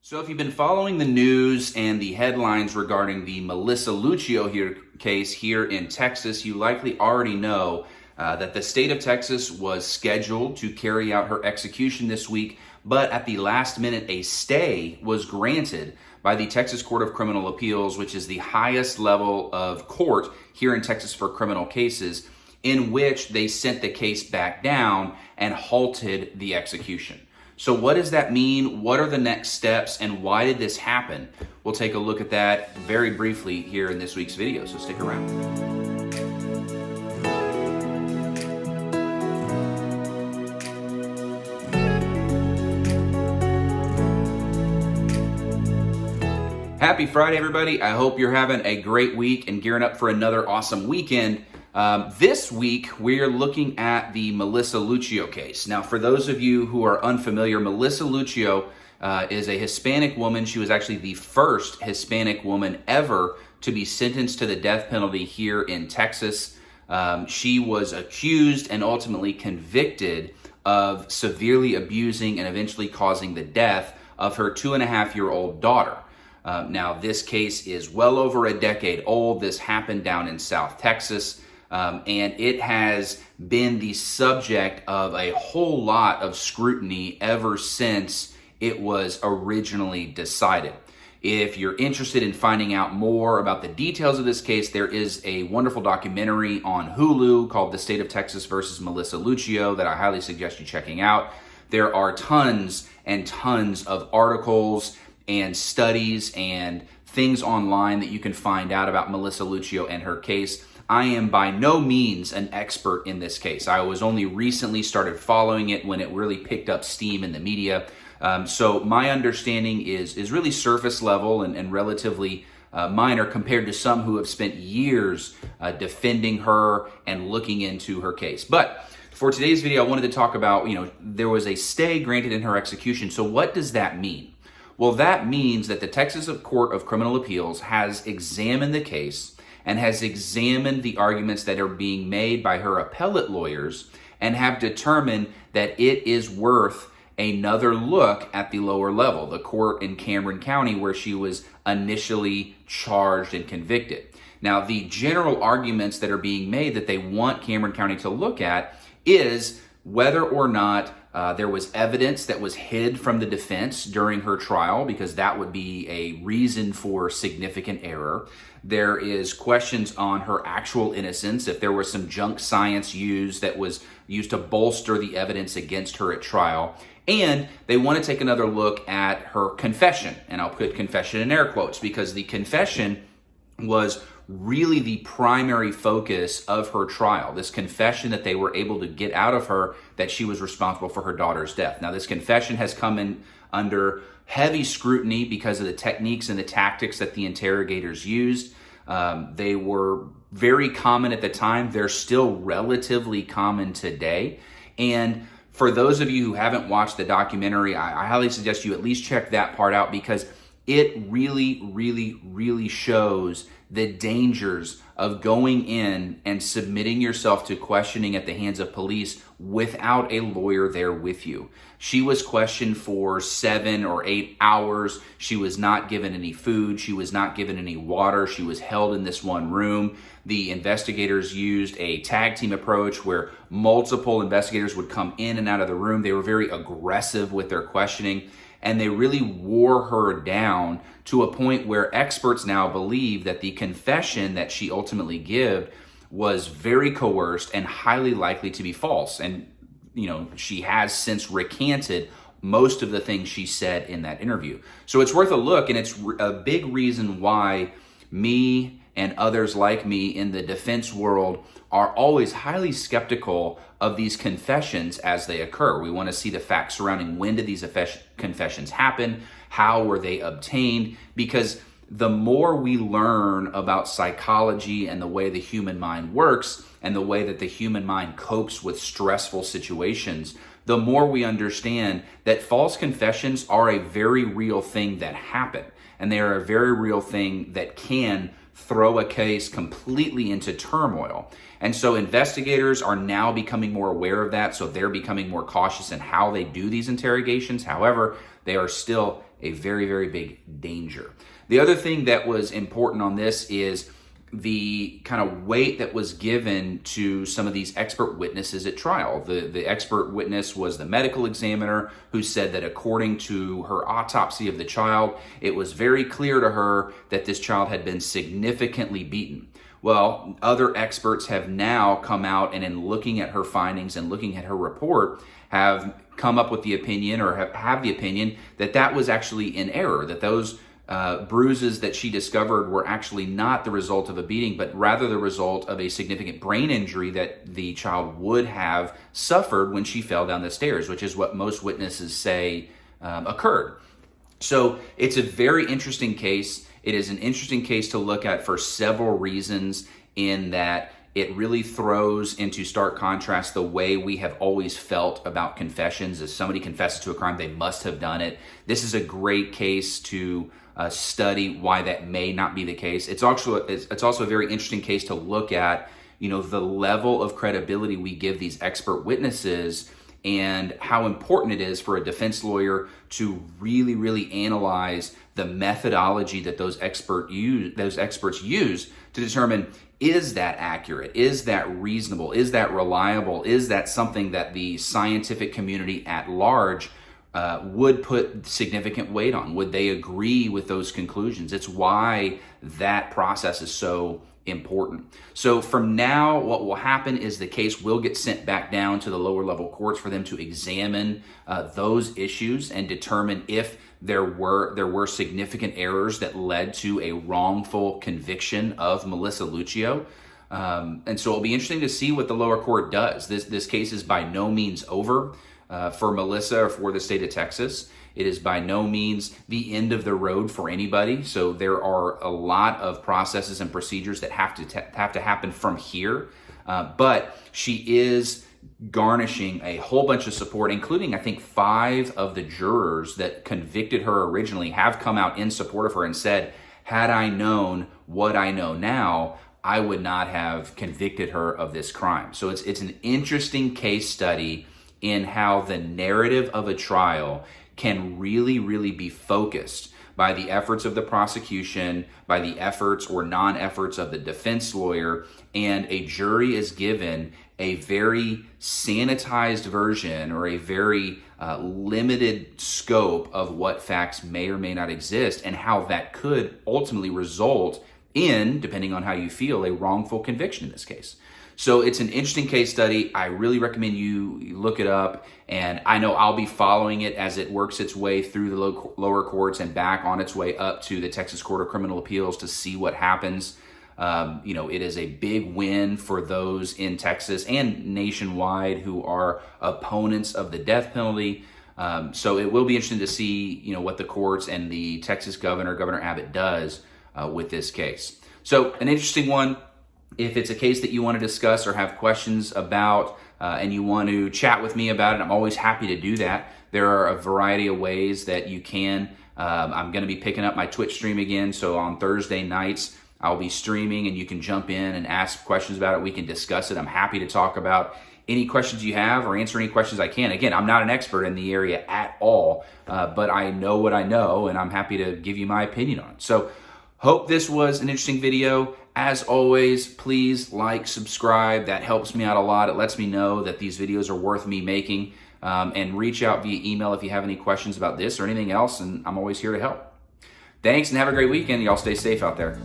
So if you've been following the news and the headlines regarding the Melissa Lucio case here in Texas, you likely already know that the state of Texas was scheduled to carry out her execution this week, but at the last minute, a stay was granted by the Texas Court of Criminal Appeals, which is the highest level of court here in Texas for criminal cases, in which they sent the case back down and halted the execution. So what does that mean? What are the next steps, and why did this happen? We'll take a look at that very briefly here in this week's video, so stick around. Happy Friday, everybody. I hope you're having a great week and gearing up for another awesome weekend. This week, we're looking at the Melissa Lucio case. Now, for those of you who are unfamiliar, Melissa Lucio is a Hispanic woman. She was actually the first Hispanic woman ever to be sentenced to the death penalty here in Texas. She was accused and ultimately convicted of severely abusing and eventually causing the death of her 2.5-year-old daughter. Now, this case is well over a decade old. This happened down in South Texas. And it has been the subject of a whole lot of scrutiny ever since it was originally decided. If you're interested in finding out more about the details of this case, there is a wonderful documentary on Hulu called The State of Texas versus Melissa Lucio that I highly suggest you checking out. There are tons and tons of articles and studies and things online that you can find out about Melissa Lucio and her case. I am by no means an expert in this case. I was only recently started following it when it really picked up steam in the media. So my understanding is really surface level and relatively minor compared to some who have spent years defending her and looking into her case. But for today's video, I wanted to talk about, there was a stay granted in her execution. So what does that mean? Well, that means that the Texas Court of Criminal Appeals has examined the case and has examined the arguments that are being made by her appellate lawyers and have determined that it is worth another look at the lower level, the court in Cameron County where she was initially charged and convicted. Now, the general arguments that are being made that they want Cameron County to look at is whether or not there was evidence that was hid from the defense during her trial, because that would be a reason for significant error. There is questions on her actual innocence, if there was some junk science used that was used to bolster the evidence against her at trial. And they want to take another look at her confession. And I'll put confession in air quotes because the confession was really the primary focus of her trial. This confession that they were able to get out of her that she was responsible for her daughter's death. Now, this confession has come in under heavy scrutiny because of the techniques and the tactics that the interrogators used. They were very common at the time. They're still relatively common today. And for those of you who haven't watched the documentary, I highly suggest you at least check that part out because it really shows the dangers of going in and submitting yourself to questioning at the hands of police without a lawyer there with you. She was questioned for 7 or 8 hours. She was not given any food. She was not given any water. She was held in this one room. The investigators used a tag team approach where multiple investigators would come in and out of the room. They were very aggressive with their questioning, and they really wore her down to a point where experts now believe that the confession that she ultimately gave was very coerced and highly likely to be false. And, she has since recanted most of the things she said in that interview. So it's worth a look, and it's a big reason why me and others like me in the defense world are always highly skeptical of these confessions as they occur. We want to see the facts surrounding when did these confessions happen, how were they obtained, because the more we learn about psychology and the way the human mind works and the way that the human mind copes with stressful situations, the more we understand that false confessions are a very real thing that happen, and they are a very real thing that can throw a case completely into turmoil. And so investigators are now becoming more aware of that, so they're becoming more cautious in how they do these interrogations. However, they are still a very, very big danger. The other thing that was important on this is the kind of weight that was given to some of these expert witnesses at trial. The expert witness was the medical examiner, who said that according to her autopsy of the child, it was very clear to her that this child had been significantly beaten. Well, other experts have now come out and in looking at her findings and looking at her report have come up with the opinion, or have the opinion, that that was actually in error, that those bruises that she discovered were actually not the result of a beating, but rather the result of a significant brain injury that the child would have suffered when she fell down the stairs, which is what most witnesses say occurred. So it's a very interesting case. It is an interesting case to look at for several reasons, in that it really throws into stark contrast the way we have always felt about confessions. If somebody confesses to a crime, they must have done it. This is a great case to study why that may not be the case. It's also a very interesting case to look at, the level of credibility we give these expert witnesses, and how important it is for a defense lawyer to really, really analyze the methodology that those experts use to determine, is that accurate? Is that reasonable? Is that reliable? Is that something that the scientific community at large would put significant weight on? Would they agree with those conclusions? It's why that process is so important. So from now, what will happen is the case will get sent back down to the lower level courts for them to examine those issues and determine if there were significant errors that led to a wrongful conviction of Melissa Lucio. And so it'll be interesting to see what the lower court does. This case is by no means over for Melissa or for the state of Texas. It is by no means the end of the road for anybody. So there are a lot of processes and procedures that have to happen from here. But she is garnishing a whole bunch of support, including, I think, 5 of the jurors that convicted her originally have come out in support of her and said, had I known what I know now, I would not have convicted her of this crime. So it's an interesting case study in how the narrative of a trial can really, really be focused by the efforts of the prosecution, by the efforts or non-efforts of the defense lawyer, and a jury is given a very sanitized version or a very limited scope of what facts may or may not exist, and how that could ultimately result in, depending on how you feel, a wrongful conviction in this case. So it's an interesting case study. I really recommend you look it up, and I know I'll be following it as it works its way through the lower courts and back on its way up to the Texas Court of Criminal Appeals to see what happens. It is a big win for those in Texas and nationwide who are opponents of the death penalty. So it will be interesting to see, what the courts and the Texas Governor Abbott does with this case. So an interesting one. If it's a case that you want to discuss or have questions about, and you want to chat with me about it, I'm always happy to do that. There are a variety of ways that you can. I'm going to be picking up my Twitch stream again, so on Thursday nights, I'll be streaming, and you can jump in and ask questions about it. We can discuss it. I'm happy to talk about any questions you have or answer any questions I can. Again, I'm not an expert in the area at all, but I know what I know, and I'm happy to give you my opinion on it. So hope this was an interesting video. As always, please like, subscribe. That helps me out a lot. It lets me know that these videos are worth me making. And reach out via email if you have any questions about this or anything else, and I'm always here to help. Thanks, and have a great weekend. Y'all stay safe out there.